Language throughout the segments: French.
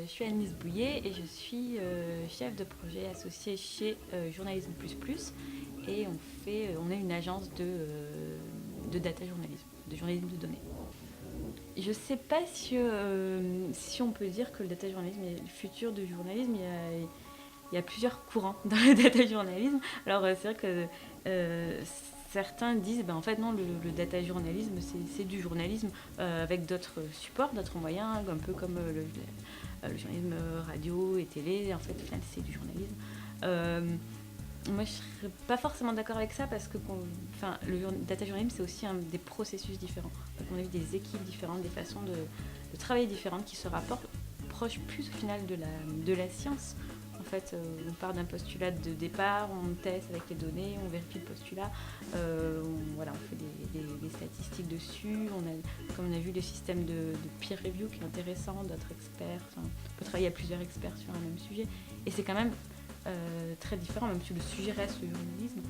Je suis Annelise Bouillet et je suis chef de projet associée chez Journalisme Plus Plus et on est une agence de data journalisme, de journalisme de données. Je ne sais pas si on peut dire que le data journalisme est le futur du journalisme. Il y a plusieurs courants dans le data journalisme. Alors c'est vrai que euh, certains disent en fait non, le data journalisme c'est du journalisme avec d'autres supports, d'autres moyens, un peu comme le journalisme radio et télé. En fait au final c'est du journalisme. Moi je serais pas forcément d'accord avec ça parce que le data journalisme c'est aussi des processus différents. Donc on a eu des équipes différentes, des façons de travailler différentes qui se rapprochent plus au final de la science. En fait, on part d'un postulat de départ, on teste avec les données, on vérifie le postulat, on fait des statistiques dessus. Comme on a vu, le système de peer review qui est intéressant, d'autres experts. On peut travailler à plusieurs experts sur un même sujet. Et c'est quand même très différent, même si le sujet reste le journalisme.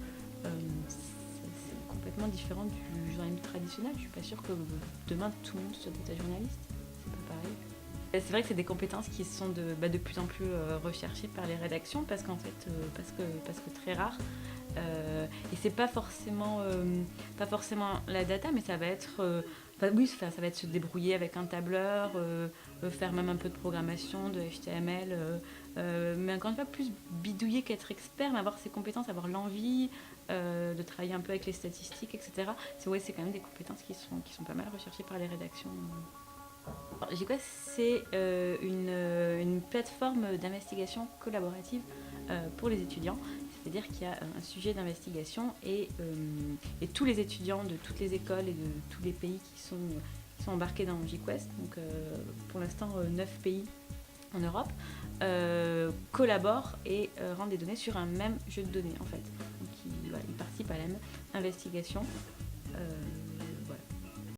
C'est complètement différent du journalisme traditionnel. Je suis pas sûre que demain tout le monde soit data journaliste. C'est pas pareil. C'est vrai que c'est des compétences qui sont de plus en plus recherchées par les rédactions parce qu'en fait, parce que très rares. Et c'est pas forcément la data, mais ça va être ça va être se débrouiller avec un tableur, faire même un peu de programmation, de HTML, mais encore une fois plus bidouiller qu'être expert, mais avoir ses compétences, avoir l'envie de travailler un peu avec les statistiques, etc. C'est quand même des compétences qui sont pas mal recherchées par les rédactions. GQuest, c'est une plateforme d'investigation collaborative pour les étudiants. C'est-à-dire qu'il y a un sujet d'investigation et tous les étudiants de toutes les écoles et de tous les pays qui sont embarqués dans GQuest, donc pour l'instant 9 pays en Europe, collaborent et rendent des données sur un même jeu de données en fait. Donc ils participent à la même investigation.